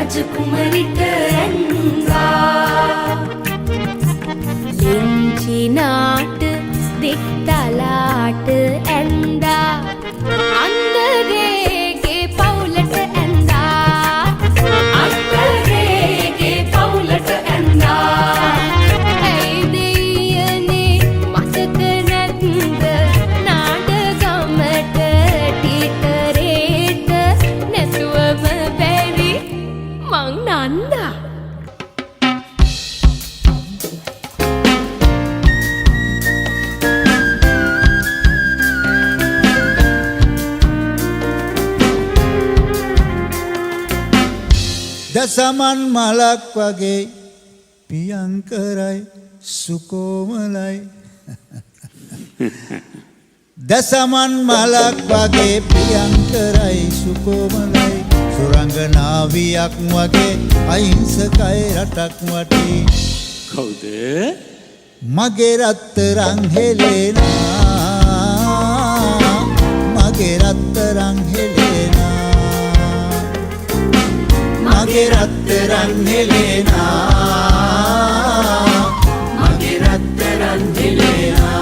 රජකුමරිට ඇන්දා ලිංචිනාට දික්තලාට ඇන්දා අන්දරේගේ පවුලට ඇන්දා අන්දරේගේ පවුලට ඇන්දා ඇයි දෙයනේ මතක නැත්ද නාඩගමට ටීචරේට නැතුවම බැරි මං නන්දා දසමන් මලක් වගේ පියංකරයි සුකෝමලයි දසමන් මලක් වගේ පියංකරයි සුකෝමලයි සුරංගනාවියක් වගේ අහිංසකයි රටක් වටේ කවුද මගේ රත්තරන් හෙලෙනා මගේ රත්තරන් හෙලෙනා මගේ රත්තරන් හෙලෙනා මගේ රත්තරන් හෙලෙනා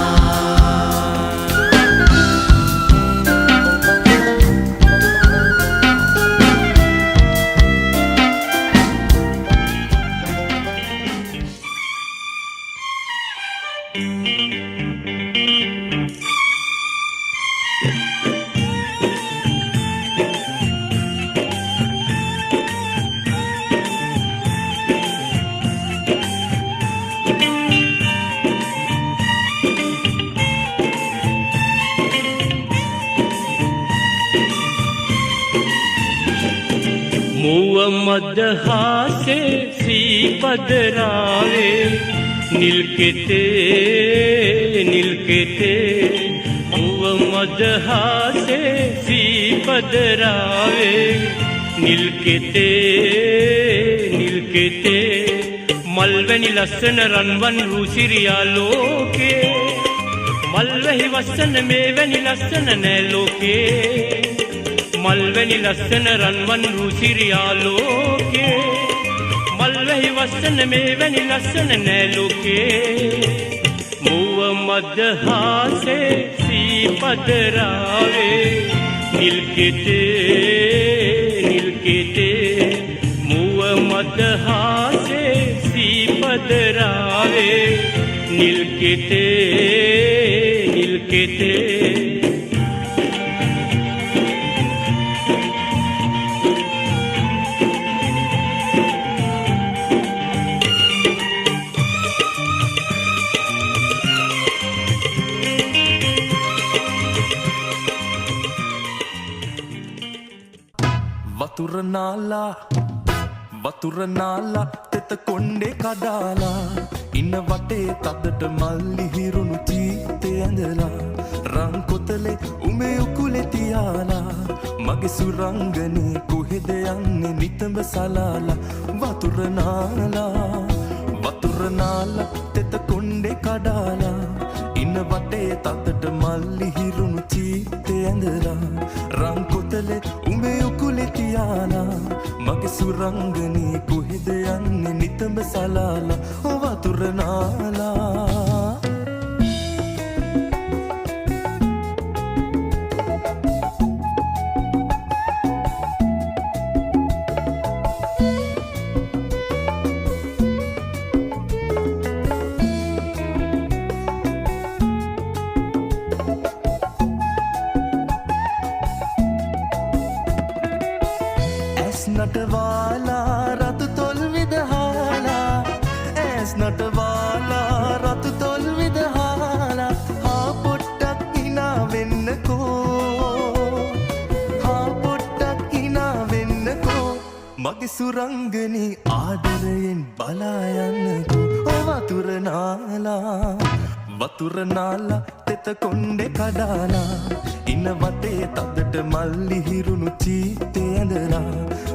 මදහාසේ සීපදරාවේ නිල්කෙතේ මුව මදහාසේ සීපදරාවේ නිල්කෙතේ මල්වැනි ලස්සන රන්වන් රුසිරියා ලෝකේ මල්වැහි වස්සන මේවැනි ලස්සන නෑ ලෝකේ මල්වැනි ලස්සන රන්වන් රුසිරියා ලෝකේ මල්වැහි වස්සන මේවැනි ලස්සන නෑ ලෝකේ මුව මදහාසේ සීපදරාවේ නිල්කෙතේ මුව මදහාසේ සීපදරාවේ නිල්කෙතේ වතුර නාලා තෙත කොණ්ඩේ කඩාලා ඉන්න වටේ තදට මල්ලි හිරුණු චීතේ ඇඳලා රන් කොතලේ උමේ උකුලේ තියාලා මගේ සුරංගනේ කොහෙද යන්නේ නිතඹ සලාලා වතුර නාලා තෙත කොණ්ඩේ කඩාලා ඉන්න වටේ තදට මල්ලි හිරුණු චීතේ ඇඳලා රන් කොතලේ උමේ උකුලේ තියාලා මගේ සුරංගනේ කොහෙද යන්නේ නිතඹ සලාලා වතුර නාලා නටවාලා රතු තොල් විදහාලා ඇස් නටවාලා රතු තොල් විදහාලා හා පොට්ටක් හිනා වෙන්නකෝ මගේ සුරංගනී ආදරයෙන් බලා යන්නකෝ වතුර නාලා තෙත කොණ්ඩේ කඩාලා ඉන්න වටේ තදට මල්ලි හිරුණු චීතේ ඇඳලා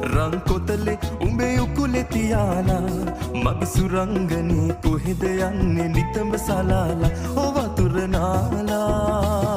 රන් කොතලේ උඹේ උකුලේ තියාලා මගේ සුරංගනී කොහෙද යන්නේ නිතඹ සලාලා වතුර නාලා